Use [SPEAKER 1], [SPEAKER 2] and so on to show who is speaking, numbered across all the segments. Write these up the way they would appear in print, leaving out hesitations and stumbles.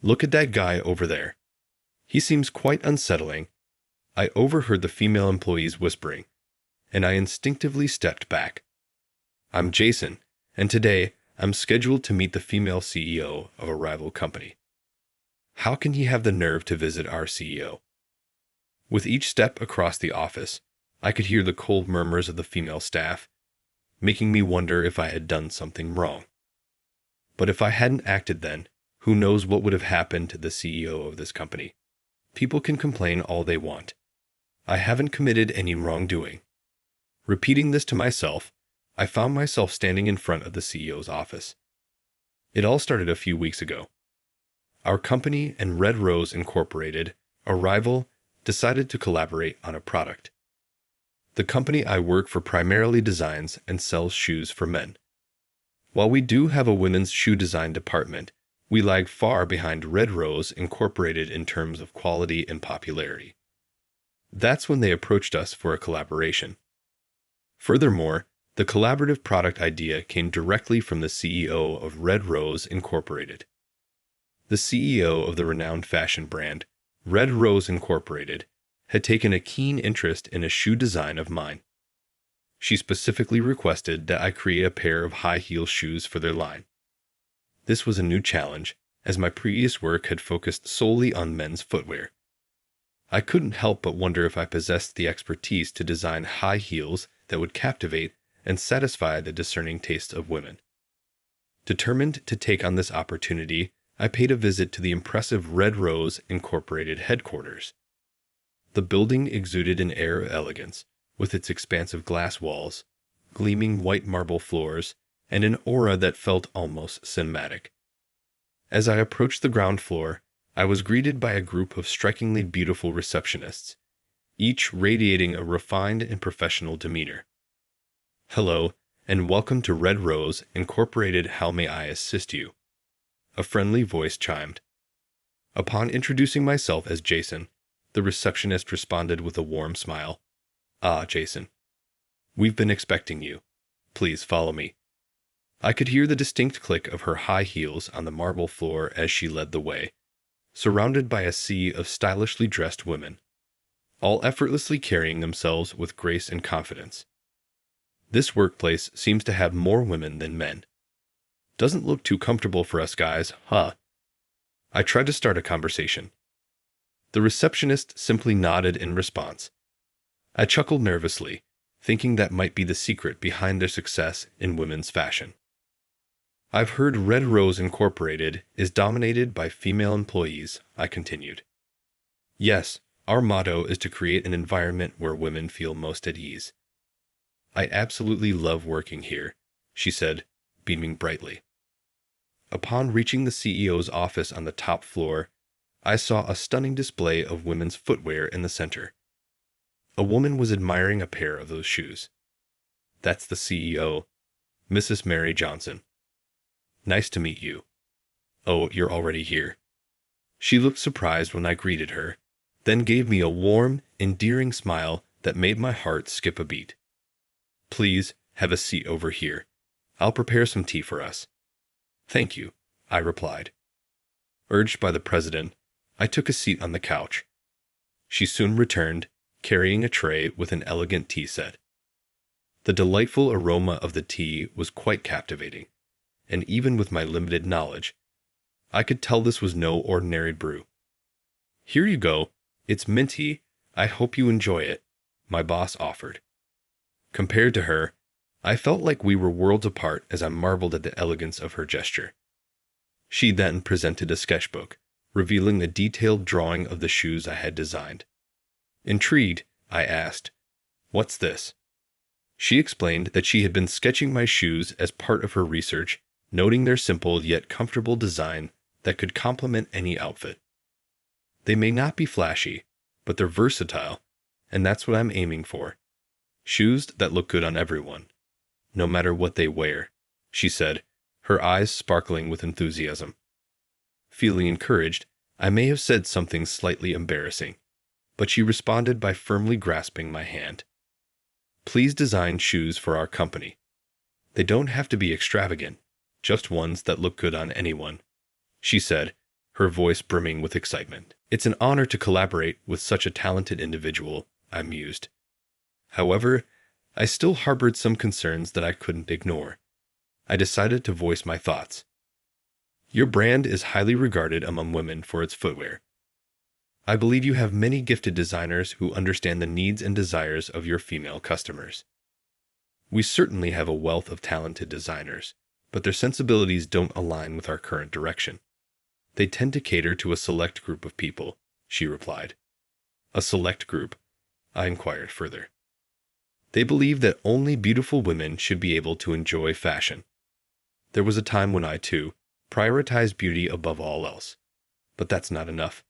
[SPEAKER 1] Look at that guy over there. He seems quite unsettling. I overheard the female employees whispering, and I instinctively stepped back. I'm Jason, and today I'm scheduled to meet the female CEO of a rival company. How can he have the nerve to visit our CEO? With each step across the office, I could hear the cold murmurs of the female staff, making me wonder if I had done something wrong. But if I hadn't acted then, who knows what would have happened to the CEO of this company? People can complain all they want. I haven't committed any wrongdoing. Repeating this to myself, I found myself standing in front of the CEO's office. It all started a few weeks ago. Our company and Red Rose Incorporated, a rival, decided to collaborate on a product. The company I work for primarily designs and sells shoes for men. While we do have a women's shoe design department, we lag far behind Red Rose Incorporated in terms of quality and popularity. That's when they approached us for a collaboration. Furthermore, the collaborative product idea came directly from the CEO of Red Rose Incorporated. The CEO of the renowned fashion brand, Red Rose Incorporated, had taken a keen interest in a shoe design of mine. She specifically requested that I create a pair of high-heel shoes for their line. This was a new challenge, as my previous work had focused solely on men's footwear. I couldn't help but wonder if I possessed the expertise to design high heels that would captivate and satisfy the discerning tastes of women. Determined to take on this opportunity, I paid a visit to the impressive Red Rose Incorporated headquarters. The building exuded an air of elegance, with its expansive glass walls, gleaming white marble floors, and an aura that felt almost cinematic. As I approached the ground floor, I was greeted by a group of strikingly beautiful receptionists, each radiating a refined and professional demeanor. "Hello, and welcome to Red Rose Incorporated. How may I assist you?" A friendly voice chimed. Upon introducing myself as Jason, the receptionist responded with a warm smile. "Ah, Jason. We've been expecting you. Please follow me." I could hear the distinct click of her high heels on the marble floor as she led the way, surrounded by a sea of stylishly dressed women, all effortlessly carrying themselves with grace and confidence. This workplace seems to have more women than men. Doesn't look too comfortable for us guys, huh? I tried to start a conversation. The receptionist simply nodded in response. I chuckled nervously, thinking that might be the secret behind their success in women's fashion. "I've heard Red Rose Incorporated is dominated by female employees," I continued. "Yes, our motto is to create an environment where women feel most at ease." "I absolutely love working here," she said, beaming brightly. Upon reaching the CEO's office on the top floor, I saw a stunning display of women's footwear in the center. A woman was admiring a pair of those shoes. "That's the CEO, Mrs. Mary Johnson. Nice to meet you." "Oh, you're already here." She looked surprised when I greeted her, then gave me a warm, endearing smile that made my heart skip a beat. "Please, have a seat over here. I'll prepare some tea for us." "Thank you," I replied. Urged by the president, I took a seat on the couch. She soon returned, carrying a tray with an elegant tea set. The delightful aroma of the tea was quite captivating, and even with my limited knowledge, I could tell this was no ordinary brew. "Here you go. It's minty. I hope you enjoy it," my boss offered. Compared to her, I felt like we were worlds apart as I marveled at the elegance of her gesture. She then presented a sketchbook, revealing the detailed drawing of the shoes I had designed. Intrigued, I asked, "What's this?" She explained that she had been sketching my shoes as part of her research, noting their simple yet comfortable design that could complement any outfit. "They may not be flashy, but they're versatile, and that's what I'm aiming for. Shoes that look good on everyone, no matter what they wear," she said, her eyes sparkling with enthusiasm. Feeling encouraged, I may have said something slightly embarrassing, but she responded by firmly grasping my hand. "Please design shoes for our company. They don't have to be extravagant, just ones that look good on anyone," she said, her voice brimming with excitement. It's an honor to collaborate with such a talented individual, I mused. However, I still harbored some concerns that I couldn't ignore. I decided to voice my thoughts. Your brand is highly regarded among women for its footwear. I believe you have many gifted designers who understand the needs and desires of your female customers. We certainly have a wealth of talented designers, but their sensibilities don't align with our current direction. They tend to cater to a select group of people, she replied. A select group? I inquired further. They believe that only beautiful women should be able to enjoy fashion. There was a time when I, too, prioritized beauty above all else. But that's not enough.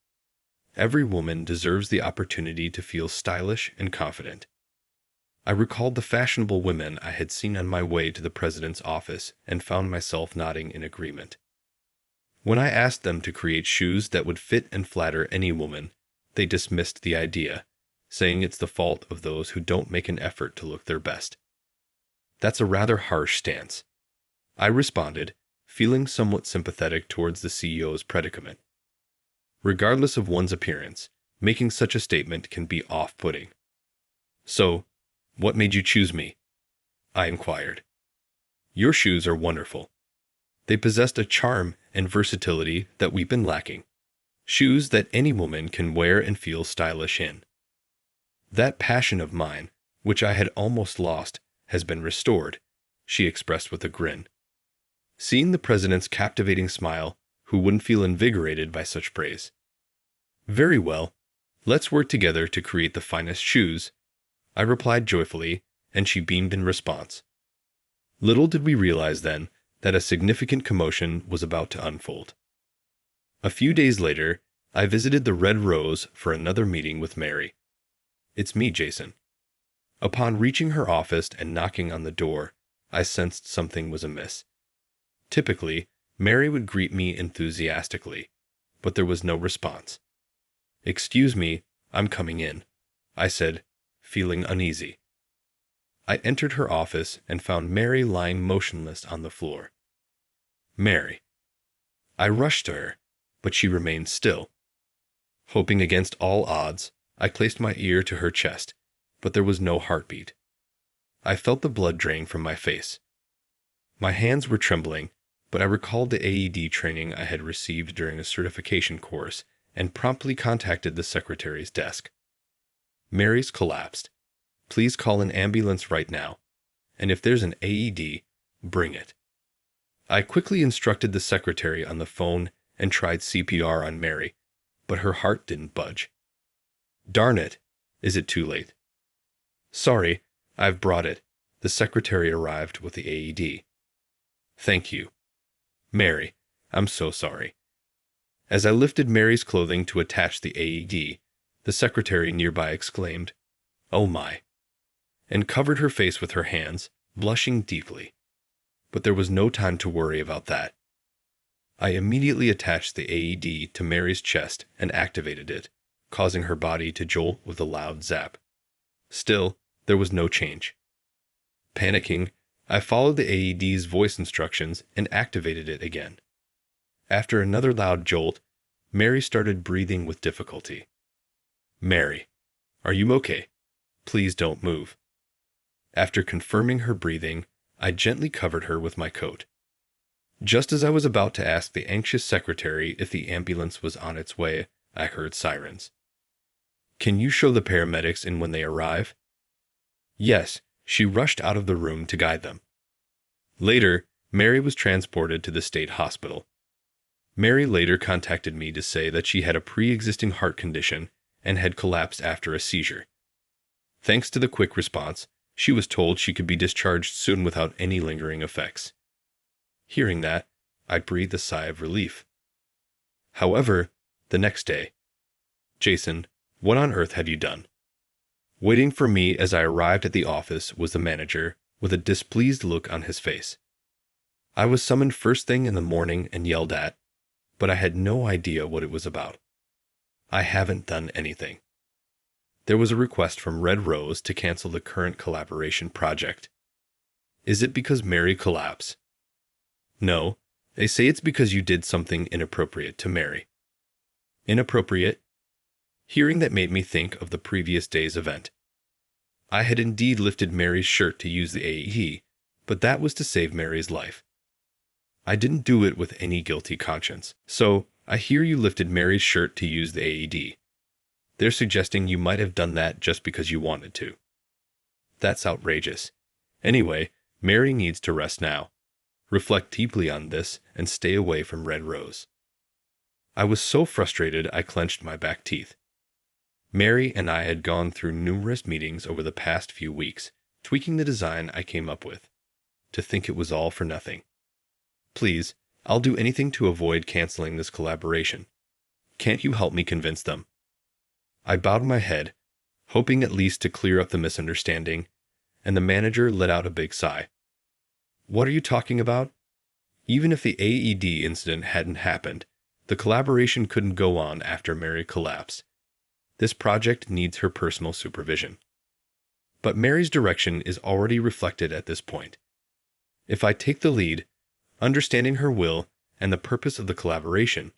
[SPEAKER 1] Every woman deserves the opportunity to feel stylish and confident. I recalled the fashionable women I had seen on my way to the president's office and found myself nodding in agreement. When I asked them to create shoes that would fit and flatter any woman, they dismissed the idea, saying it's the fault of those who don't make an effort to look their best. That's a rather harsh stance. I responded, feeling somewhat sympathetic towards the CEO's predicament. Regardless of one's appearance, making such a statement can be off-putting. So, what made you choose me? I inquired. Your shoes are wonderful. They possessed a charm and versatility that we've been lacking. Shoes that any woman can wear and feel stylish in. That passion of mine, which I had almost lost, has been restored, she expressed with a grin. Seeing the president's captivating smile, who wouldn't feel invigorated by such praise? Very well. Let's work together to create the finest shoes, I replied joyfully, and she beamed in response. Little did we realize then that a significant commotion was about to unfold. A few days later, I visited the Red Rose for another meeting with Mary. It's me, Jason. Upon reaching her office and knocking on the door, I sensed something was amiss. Typically, Mary would greet me enthusiastically, but there was no response. Excuse me, I'm coming in, I said, feeling uneasy. I entered her office and found Mary lying motionless on the floor. Mary. I rushed to her, but she remained still. Hoping against all odds, I placed my ear to her chest, but there was no heartbeat. I felt the blood drain from my face. My hands were trembling, but I recalled the AED training I had received during a certification course and promptly contacted the secretary's desk. Mary's collapsed. Please call an ambulance right now, and if there's an AED, bring it. I quickly instructed the secretary on the phone and tried CPR on Mary, but her heart didn't budge. Darn it, is it too late? Sorry, I've brought it. The secretary arrived with the AED. Thank you. Mary, I'm so sorry. As I lifted Mary's clothing to attach the AED, the secretary nearby exclaimed, "Oh my," and covered her face with her hands, blushing deeply. But there was no time to worry about that. I immediately attached the AED to Mary's chest and activated it, causing her body to jolt with a loud zap. Still, there was no change. Panicking, I followed the AED's voice instructions and activated it again. After another loud jolt, Mary started breathing with difficulty. Mary, are you okay? Please don't move. After confirming her breathing, I gently covered her with my coat. Just as I was about to ask the anxious secretary if the ambulance was on its way, I heard sirens. Can you show the paramedics in when they arrive? Yes, she rushed out of the room to guide them. Later, Mary was transported to the state hospital. Mary later contacted me to say that she had a pre-existing heart condition and had collapsed after a seizure. Thanks to the quick response, she was told she could be discharged soon without any lingering effects. Hearing that, I breathed a sigh of relief. However, the next day, Jason, what on earth had you done? Waiting for me as I arrived at the office was the manager, with a displeased look on his face. I was summoned first thing in the morning and yelled at, but I had no idea what it was about. I haven't done anything. There was a request from Red Rose to cancel the current collaboration project. Is it because Mary collapsed? No, they say it's because you did something inappropriate to Mary. Inappropriate. Hearing that made me think of the previous day's event. I had indeed lifted Mary's shirt to use the AED, but that was to save Mary's life. I didn't do it with any guilty conscience. So, I hear you lifted Mary's shirt to use the AED. They're suggesting you might have done that just because you wanted to. That's outrageous. Anyway, Mary needs to rest now. Reflect deeply on this and stay away from Red Rose. I was so frustrated I clenched my back teeth. Mary and I had gone through numerous meetings over the past few weeks, tweaking the design I came up with. To think it was all for nothing. Please, I'll do anything to avoid canceling this collaboration. Can't you help me convince them? I bowed my head, hoping at least to clear up the misunderstanding, and the manager let out a big sigh. What are you talking about? Even if the AED incident hadn't happened, the collaboration couldn't go on after Mary collapsed. This project needs her personal supervision. But Mary's direction is already reflected at this point. If I take the lead, understanding her will and the purpose of the collaboration,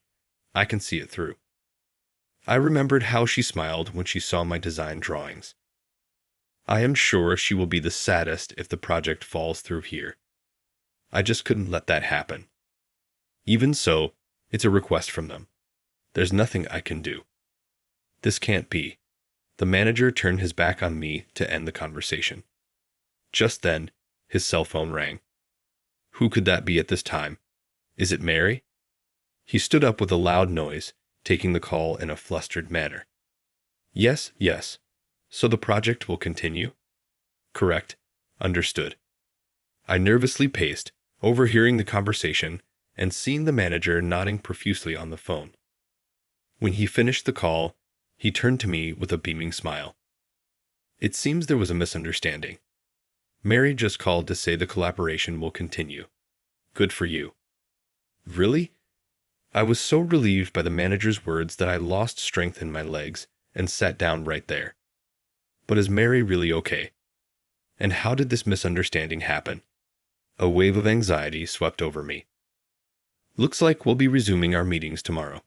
[SPEAKER 1] I can see it through. I remembered how she smiled when she saw my design drawings. I am sure she will be the saddest if the project falls through here. I just couldn't let that happen. Even so, it's a request from them. There's nothing I can do. This can't be. The manager turned his back on me to end the conversation. Just then, his cell phone rang. Who could that be at this time? Is it Mary? He stood up with a loud noise, taking the call in a flustered manner. Yes. So the project will continue? Correct. Understood. I nervously paced, overhearing the conversation and seeing the manager nodding profusely on the phone. When he finished the call, he turned to me with a beaming smile. It seems there was a misunderstanding. Mary just called to say the collaboration will continue. Good for you. Really? I was so relieved by the manager's words that I lost strength in my legs and sat down right there. But is Mary really okay? And how did this misunderstanding happen? A wave of anxiety swept over me. Looks like we'll be resuming our meetings tomorrow.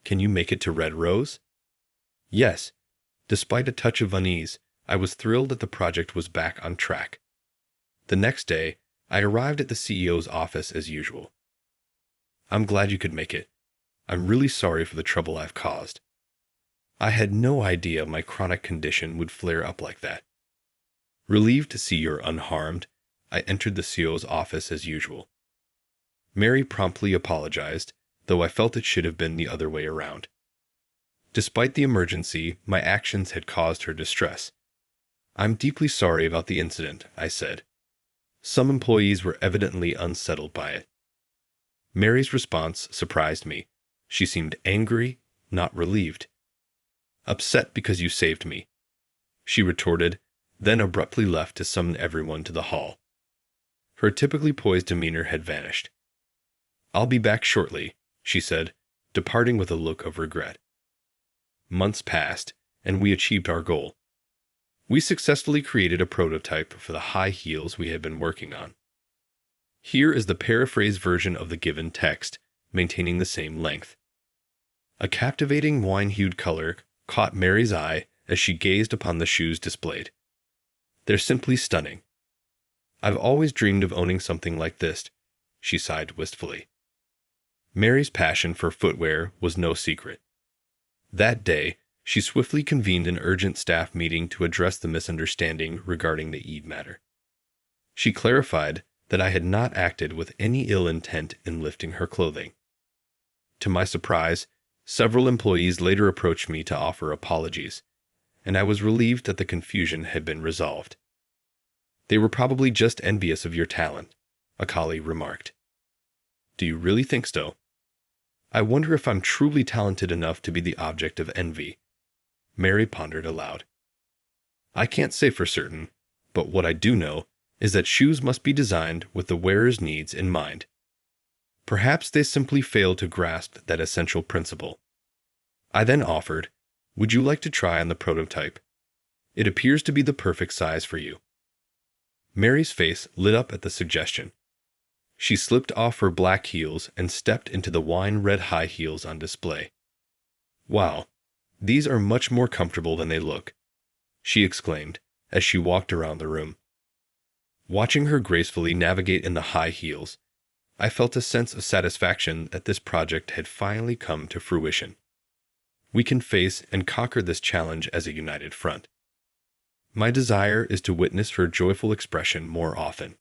[SPEAKER 1] Can you make it to Red Rose? Yes. Despite a touch of unease, I was thrilled that the project was back on track. The next day, I arrived at the CEO's office as usual. I'm glad you could make it. I'm really sorry for the trouble I've caused. I had no idea my chronic condition would flare up like that. Relieved to see you're unharmed, I entered the CEO's office as usual. Mary promptly apologized, though I felt it should have been the other way around. Despite the emergency, my actions had caused her distress. I'm deeply sorry about the incident, I said. Some employees were evidently unsettled by it. Mary's response surprised me. She seemed angry, not relieved. Upset because you saved me, she retorted, then abruptly left to summon everyone to the hall. Her typically poised demeanor had vanished. I'll be back shortly, she said, departing with a look of regret. Months passed, and we achieved our goal. We successfully created a prototype for the high heels we had been working on. Here is the paraphrased version of the given text, maintaining the same length. A captivating wine-hued color caught Mary's eye as she gazed upon the shoes displayed. They're simply stunning. I've always dreamed of owning something like this, she sighed wistfully. Mary's passion for footwear was no secret. That day, she swiftly convened an urgent staff meeting to address the misunderstanding regarding the AED matter. She clarified that I had not acted with any ill intent in lifting her clothing. To my surprise, several employees later approached me to offer apologies, and I was relieved that the confusion had been resolved. They were probably just envious of your talent, a colleague remarked. Do you really think so? I wonder if I'm truly talented enough to be the object of envy. Mary pondered aloud. I can't say for certain, but what I do know is that shoes must be designed with the wearer's needs in mind. Perhaps they simply failed to grasp that essential principle. I then offered, would you like to try on the prototype? It appears to be the perfect size for you. Mary's face lit up at the suggestion. She slipped off her black heels and stepped into the wine-red high heels on display. Wow, these are much more comfortable than they look, she exclaimed as she walked around the room. Watching her gracefully navigate in the high heels, I felt a sense of satisfaction that this project had finally come to fruition. We can face and conquer this challenge as a united front. My desire is to witness her joyful expression more often.